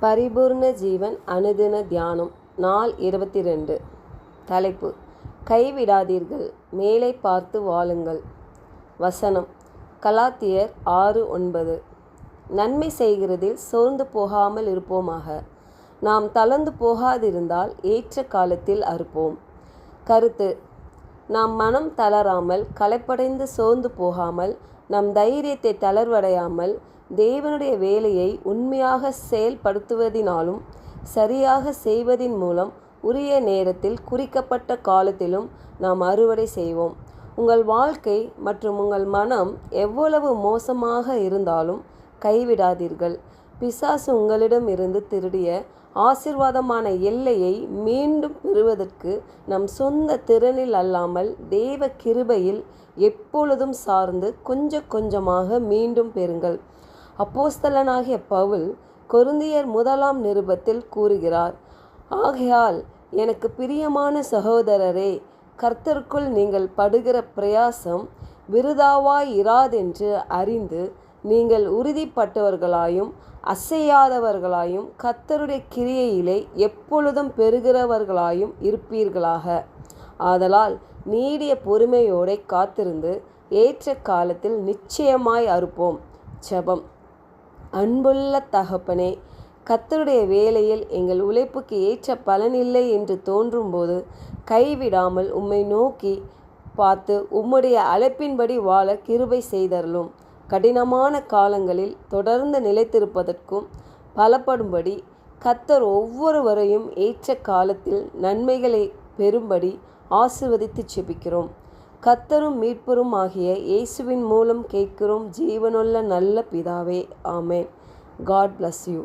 பரிபூர்ண ஜீவன் அனுதின தியானம் நாள் 22. தலைப்பு: கைவிடாதீர்கள், மேலே பார்த்து வாழுங்கள். வசனம்: கலாத்தியர் 6:9. நன்மை செய்கிறதில் சோர்ந்து போகாமல் இருப்போமாக. நாம் தளர்ந்து போகாதிருந்தால் ஏற்ற காலத்தில் அறுப்போம். கருத்து: நாம் மனம் தளராமல், களைப்படைந்து சோர்ந்து போகாமல், நம் தைரியத்தை தளர்வடையாமல், தேவனுடைய வேலையை உண்மையாக செயல்படுத்துவதினாலும் சரியாக செய்வதின் மூலம் உரிய நேரத்தில் குறிக்கப்பட்ட காலத்திலும் நாம் அறுவடை செய்வோம். உங்கள் வாழ்க்கை மற்றும் உங்கள் மனம் எவ்வளவு மோசமாக இருந்தாலும் கைவிடாதீர்கள். பிசாசு உங்களிடம் இருந்து திருடிய ஆசீர்வாதமான எல்லையை மீண்டும் பெறுவதற்கு நம் சொந்த திறனில் அல்லாமல் தேவ கிருபையில் எப்பொழுதும் சார்ந்து கொஞ்சம் கொஞ்சமாக மீண்டும் பெறுங்கள். அப்போஸ்தலனாகிய பவுல் கொரிந்தியர் 1 நிருபத்தில் கூறுகிறார்: ஆகையால் எனக்கு பிரியமான சகோதரரே, கர்த்தருக்குள் நீங்கள் படுகிற பிரயாசம் விருதாவாய் இராதென்று அறிந்து, நீங்கள் உறுதிப்பட்டவர்களாயும் அசையாதவர்களாயும் கர்த்தருடைய கிரியையிலே எப்பொழுதும் பெறுகிறவர்களாயும் இருப்பீர்களாக. ஆதலால் நீடிய பொறுமையோடே காத்திருந்து ஏற்ற காலத்தில் நிச்சயமாய் அறுப்போம். ஜெபம். அன்புள்ள தகப்பனே, கர்த்தருடைய வேலையில் எங்கள் உழைப்புக்கு ஏற்ற பலனில்லை என்று தோன்றும்போது கைவிடாமல் உம்மை நோக்கி பார்த்து உம்முடைய அழைப்பின்படி வாழ கிருபை செய்தருளும். கடினமான காலங்களில் தொடர்ந்து நிலைத்திருப்பதற்கும் பலப்படும்படி கர்த்தர் ஒவ்வொருவரையும் ஏற்ற காலத்தில் நன்மைகளை பெறும்படி ஆசீர்வதித்து ஜெபிக்கிறோம். கர்த்தரும் மீட்பரும் ஆகிய இயேசுவின் மூலம் கேட்கிறோம் ஜீவனுள்ள நல்ல பிதாவே. ஆமென். God bless you.